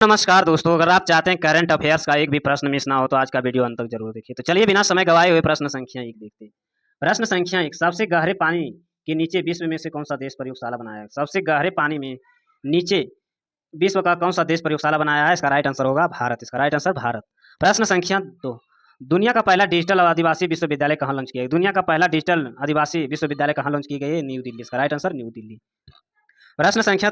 नमस्कार दोस्तों, अगर आप चाहते हैं करंट अफेयर्स का एक भी प्रश्न मिस ना हो तो आज का वीडियो अंत तक जरूर देखिए। तो चलिए बिना समय गवाए हुए प्रश्न संख्या 1 देखते हैं। प्रश्न संख्या 1, सबसे गहरे पानी के नीचे विश्व में से कौन सा देश प्रयोगशाला बनाया है? सबसे गहरे पानी में नीचे विश्व का कौन सा देश प्रयोगशाला बनाया है? इसका राइट आंसर होगा भारत। इसका राइट आंसर भारत। प्रश्न संख्या 2, दुनिया का पहला डिजिटल आदिवासी विश्वविद्यालय कहाँ लॉन्च किया गया? दुनिया का पहला डिजिटल आदिवासी विश्वविद्यालय कहाँ लॉन्च की गई है? न्यू दिल्ली। इसका राइट आंसर न्यू दिल्ली। प्रश्न संख्या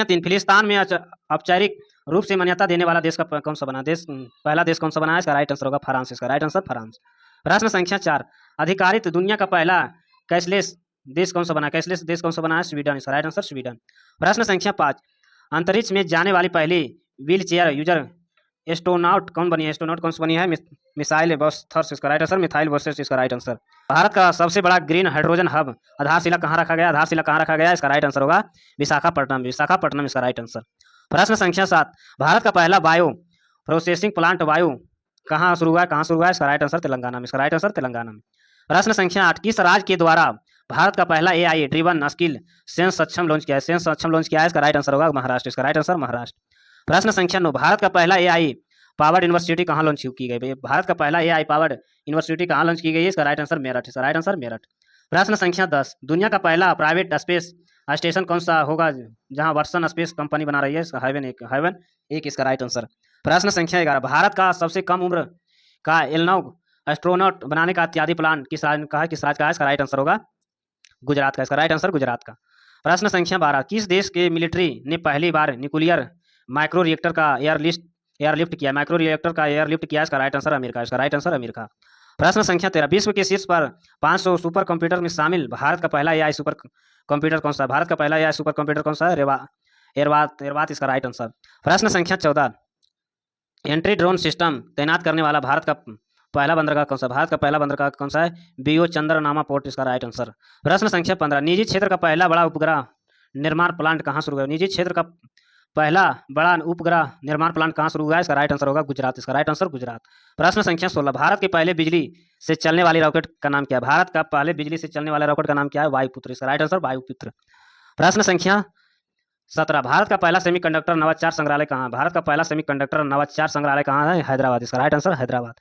3, फिलिस्तान में औपचारिक रूप से मान्यता देने वाला देश का कौन सा बना देश पहला देश कौन सा बना है? इसका राइट आंसर होगा फ्रांस। इसका राइट आंसर फ्रांस। प्रश्न संख्या 4, अधिकारित दुनिया का पहला कैशलेस देश कौन सा बना? कैशलेस देश कौन सा बना है? स्वीडन। इसका राइट आंसर स्वीडन। प्रश्न संख्या 5, अंतरिक्ष में जाने वाली पहली व्हील चेयर यूजर एस्ट्रोनॉट कौन बनी है? एस्ट्रोनॉट कौन सी बनी है? मिसाइल बॉसथर्स। इसका राइट आंसर मिथाइल बॉसथर्स। इसका राइट आंसर। भारत का सबसे बड़ा ग्रीन हाइड्रोजन हब आधारशिला कहाँ रखा गया? आधारशिला कहाँ रखा गया? इसका राइट आंसर होगा विशाखापट्टनम। विशाखापट्टनम इसका राइट आंसर। प्रश्न संख्या 7, भारत का पहला बायो प्रोसेसिंग प्लांट वायु कहाँ शुरू हुआ है? कहाँ शुरू हुआ है? इसका राइट आंसर तेलंगाना में। इसका राइट आंसर तेलंगाना में। प्रश्न संख्या 8, किस राज्य के द्वारा भारत का पहला AI ड्रिवन स्किल सेंस सक्षम लॉन्च किया है? सेंस सक्षम लॉन्च किया है? इसका राइट आंसर होगा महाराष्ट्र। इसका राइट आंसर महाराष्ट्र। प्रश्न संख्या 9, भारत का पहला AI पावर्ड यूनिवर्सिटी कहाँ लॉन्च की गई? भारत का पहला AI पावर्ड यूनिवर्सिटी कहाँ लॉन्च की गई है? इसका राइट आंसर मेरठ। इसका राइट आंसर मेरठ। प्रश्न संख्या 10, दुनिया का पहला प्राइवेट स्पेस स्टेशन कौन सा होगा जहां वर्सन स्पेस कंपनी बना रही है? इसका हेवन एक इसका राइट आंसर। प्रश्न संख्या 11, भारत का सबसे कम उम्र का एलनॉग एस्ट्रोनॉट बनाने का इत्यादि प्लान किस राज्य का है? किस राज्य का है? इसका राइट आंसर होगा गुजरात का। इसका राइट आंसर गुजरात का। प्रश्न संख्या 12, किस देश के मिलिट्री ने पहली बार न्यूक्लियर माइक्रो रिएक्टर का एयरलिफ्ट किया? माइक्रो रिएक्टर का एयरलिफ्ट किया? इसका राइट आंसर अमेरिका। इसका राइट आंसर अमेरिका। प्रश्न संख्या 13, विश्व के शीर्ष पर 500 सुपर कंप्यूटर में शामिल भारत का पहला AI सुपर कंप्यूटर कौन सा है? भारत का पहला AI सुपर कंप्यूटर कौन सा है? एरवात इसका राइट आंसर। प्रश्न संख्या 14, एंट्री ड्रोन सिस्टम तैनात करने वाला भारत का पहला बंदरगाह कौन सा? भारत का पहला बंदरगाह कौन सा है? BO चंद्रनामा पोर्ट। इसका राइट आंसर। प्रश्न संख्या 15, निजी क्षेत्र का पहला बड़ा उपग्रह निर्माण प्लांट कहाँ शुरू हुआ? निजी क्षेत्र का पहला बड़ा उपग्रह निर्माण प्लांट कहाँ शुरू हुआ है? इसका राइट आंसर होगा गुजरात। इसका राइट आंसर गुजरात। प्रश्न संख्या 16, भारत के पहले बिजली से चलने वाली रॉकेट का नाम क्या है? भारत का पहले बिजली से चलने वाले रॉकेट का नाम क्या है? वायुपुत्र। इसका राइट आंसर वायुपुत्र। प्रश्न संख्या 17, भारत का पहला सेमीकंडक्टर नवाचार संग्रहालय कहाँ है? भारत का पहला सेमीकंडक्टर नवाचार संग्रहालय कहाँ है? हैदराबाद। इसका राइट आंसर हैदराबाद।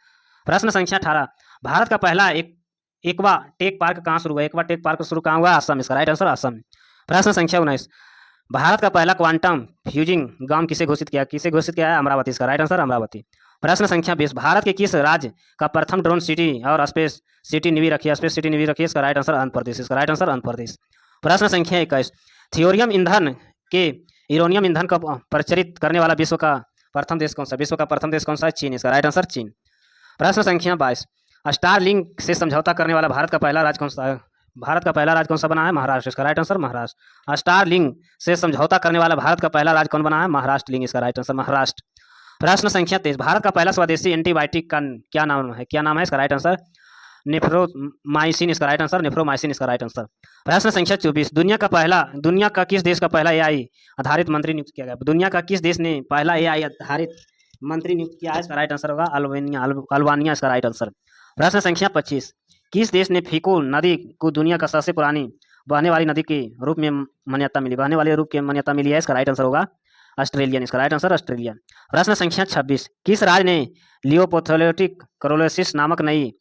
प्रश्न संख्या 18, भारत का पहला एक्वा टेक पार्क कहाँ शुरू हुआ? एक्वा टेक पार्क शुरू कहाँ हुआ? असम। इसका राइट आंसर असम। प्रश्न संख्या 19, भारत का पहला क्वांटम फ्यूजिंग गांव किसे घोषित किया? किसे घोषित किया है? अमरावती। इसका राइट आंसर अमरावती। प्रश्न संख्या 20, भारत के किस राज्य का प्रथम ड्रोन सिटी और स्पेस सिटी नींव रखी है? स्पेस सिटी नींव रखी है? इसका राइट आंसर आंध्र प्रदेश। इसका राइट आंसर आंध्र प्रदेश। प्रश्न संख्या 21, थियोरियम ईंधन के यूरेनियम ईंधन का प्रचलित करने वाला विश्व का प्रथम देश कौन सा? विश्व का प्रथम देश कौन सा है? चीन। इसका राइट आंसर चीन। प्रश्न संख्या 22, स्टारलिंक से समझौता करने वाला भारत का पहला राज्य कौन सा है? भारत का पहला राज्य कौन सा बना है? महाराष्ट्र। इसका राइट आंसर महाराष्ट्र। स्टारलिंक से समझौता करने वाला भारत का पहला राज्य कौन बना है? महाराष्ट्र लिंक। इसका राइट आंसर महाराष्ट्र। प्रश्न संख्या 23, भारत का पहला स्वदेशी एंटीबायोटिक का क्या नाम है? क्या नाम है? इसका राइट आंसर नेफ्रोमाइसिन। इसका राइट आंसर नेफ्रोमाइसिन। इसका राइट आंसर। प्रश्न संख्या 24, दुनिया का किस देश का पहला AI आधारित मंत्री नियुक्त किया गया? दुनिया का किस देश ने पहला AI आधारित मंत्री नियुक्त किया है? इसका राइट आंसर होगा अल्बानिया। इसका राइट आंसर। प्रश्न संख्या 25, किस देश ने फीको नदी को दुनिया का सबसे पुरानी बहने वाली नदी के रूप में मान्यता मिली? बहने वाले रूप की मान्यता मिली है? इसका राइट आंसर होगा ऑस्ट्रेलियन। इसका राइट आंसर ऑस्ट्रेलिया। प्रश्न संख्या 26, किस राज्य ने लियोपोथोलेटिक करोलोसिस नामक नई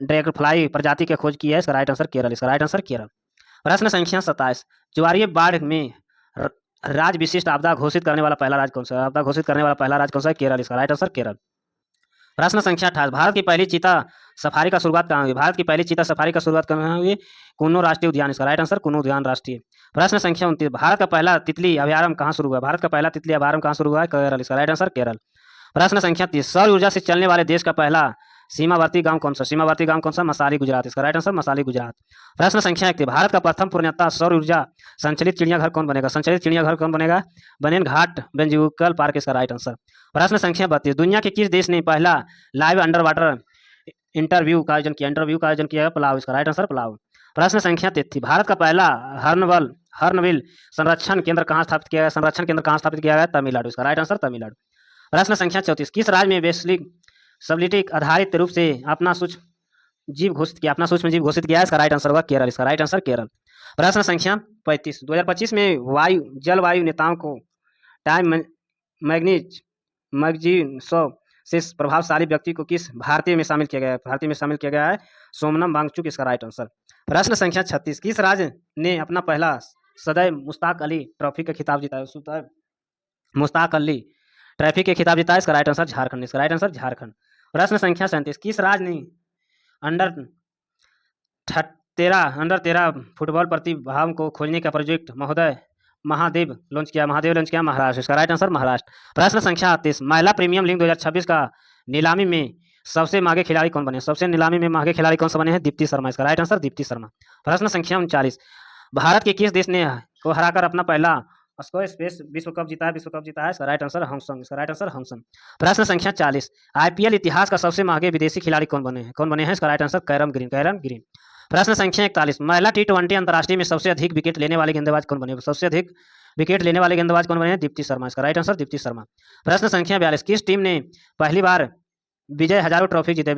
ड्रैगनफ्लाई प्रजाति की खोज की है? इसका राइट आंसर केरल। इसका राइट आंसर केरल। प्रश्न संख्या 27, ज्वारीय बाढ़ में राज्य विशिष्ट आपदा घोषित करने वाला पहला राज्य कौन सा है? आपदा घोषित करने वाला पहला राज्य कौन सा है? केरल। इसका राइट आंसर केरल। प्रश्न संख्या 28, भारत की पहली चीता सफारी का शुरुआत कहाँ हुई? भारत की पहली चीता सफारी का शुरुआत कहाँ हुई? कुन्नू राष्ट्रीय उद्यान। इसका राइट आंसर कुन्नू उद्यान राष्ट्रीय। प्रश्न संख्या 29, भारत का पहला तितली अभ्यारण्य कहाँ शुरू हुआ? भारत का पहला तितली अभ्यारण्य कहाँ शुरू हुआ है? केरल। इसका राइट आंसर केरल। प्रश्न संख्या 30, सौर ऊर्जा से चलने वाले देश का पहला सीमावर्ती गांव कौन सा? सीमावर्ती गांव कौन सा? मसाली गुजरात। इसका राइट आंसर मसाली गुजरात। प्रश्न संख्या 31, भारत का प्रथम पूर्णतः सौर ऊर्जा संचालित चिड़ियाघर कौन बनेगा? संचालित चिड़ियाघर कौन बनेगा? बनेन घाट बेंजिकल पार्क। इसका राइट आंसर। प्रश्न संख्या 32, दुनिया के किस देश ने पहला लाइव अंडर वाटर इंटरव्यू का आयोजन किया है? पलाव। इसका राइट आंसर पलाव। प्रश्न संख्या 33, भारत का पहला हर्नबिल संरक्षण केंद्र कहाँ स्थापित किया गया? संरक्षण केंद्र कहाँ स्थापित किया गया? तमिलनाडु। इसका राइट आंसर तमिलनाडु। प्रश्न संख्या 34, किस राज्य में वैश्विक सबलिटिक आधारित रूप से अपना सूक्ष्म जीव घोषित किया है? इसका राइट आंसर होगा केरल। इसका राइट आंसर केरल। प्रश्न संख्या 35, 2025 में जलवायु नेताओं को टाइम मैगजीन से प्रभावशाली व्यक्ति को किस भारतीय में शामिल किया गया है? भारतीय में शामिल किया गया है सोमनम वांगचुक, इसका राइट आंसर। प्रश्न संख्या 36, किस राज्य ने अपना पहला सदैव मुश्ताक अली ट्रॉफी का खिताब जीता है? सदैव मुश्ताक अली ट्रॉफी के खिताब जीता है, इसका राइट आंसर झारखंड, इसका राइट आंसर झारखंड। प्रश्न संख्या 37, किस राज्य ने अंडर 13 फुटबॉल प्रतिभाओं को खोजने का प्रोजेक्ट महादेव लॉन्च किया? महाराष्ट्र, इसका राइट आंसर महाराष्ट्र। प्रश्न संख्या 38, महिला प्रीमियम लीग 2026 का नीलामी में सबसे महंगे खिलाड़ी कौन बने? नीलामी में महंगे खिलाड़ी कौन से बने हैं? दीप्ति शर्मा, इसका राइट आंसर दीप्ति शर्मा। प्रश्न संख्या 39, भारत के किस देश ने को हराकर अपना पहला स्पेस विश्व कप जीता है? इसका राइट आंसर हांगकांग, इसका राइट आंसर हांगकांग। प्रश्न संख्या 40, आईपीएल इतिहास का सबसे महंगे विदेशी खिलाड़ी कौन बने हैं? इसका राइट आंसर कैरम ग्रीन। प्रश्न संख्या 41, महिला T20 अंतर्राष्ट्रीय में सबसे अधिक विकेट लेने वाले गेंदबाज कौन बने? सबसे अधिक विकेट लेने वाले गेंदबाज कौन बने हैं? दीप्ति शर्मा, इसका राइट आंसर दीप्ति शर्मा। प्रश्न संख्या 42, किस टीम ने पहली बार विजय हजारों ट्रॉफी जीता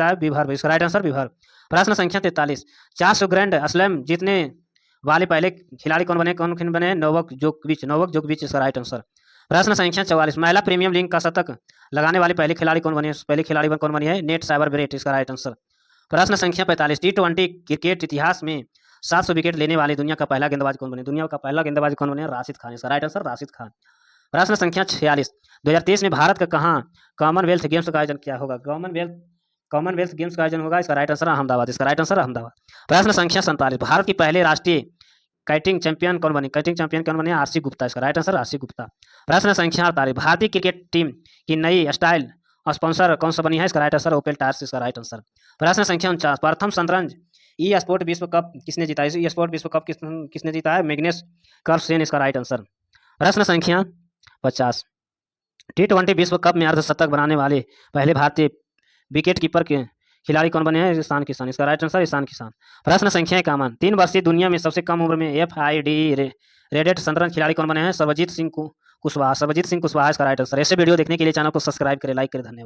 है? विदर्भ, इसका राइट आंसर विदर्भ। प्रश्न संख्या 43, 400 ग्रैंड स्लैम जीतने वाले पहले खिलाड़ी कौन बने? नोवाक जोकोविच, इसका राइट आंसर। प्रश्न संख्या 44, महिला प्रीमियम लीग का शतक लगाने वाली पहली खिलाड़ी कौन बनी है? नेट साइबर ब्रेट, इसका राइट आंसर। प्रश्न संख्या 45, T20 क्रिकेट इतिहास में 700 विकेट लेने वाले दुनिया का पहला गेंदबाज कौन बने? राशिद खान, इसका राइट आंसर राशिद खान। प्रश्न संख्या 46, 2023 में भारत का कहाँ कॉमनवेल्थ गेम्स का आयोजन किया होगा? कॉमनवेल्थ गेम्स का आयोजन होगा, इसका राइट आंसर अहमदाबाद, इसका राइट आंसर अहमदाबाद। प्रश्न संख्या 47, भारत की पहले राष्ट्रीय काइटिंग चैंपियन कौन बने? आरसी गुप्ता, इसका राइट आंसर आरसी गुप्ता। प्रश्न संख्या 48, भारतीय क्रिकेट टीम की नई स्टाइल स्पॉन्सर कौन सा बनी है? इसका राइट आंसर ओपेल टायर्स, इसका राइट आंसर। प्रश्न संख्या 49, प्रथम शतरंज ई स्पोर्ट विश्व कप किसने जीता है? मैग्नस कार्लसेन, इसका राइट आंसर। प्रश्न संख्या 50, T20 विश्व कप में अर्धशतक बनाने वाले पहले भारतीय विकेट कीपर के खिलाड़ी कौन बने हैं? ईशान किशन, इसका राइट आंसर ईशान किशन। प्रश्न संख्या 51, 3 वर्षीय दुनिया में सबसे कम उम्र में FIDE रेडेड शतरंज खिलाड़ी कौन बने हैं? सर्वजीत सिंह कुशवाहा, इसका राइट आंसर। ऐसे वीडियो देखने के लिए चैनल को सब्सक्राइब करें, लाइक करें। धन्यवाद।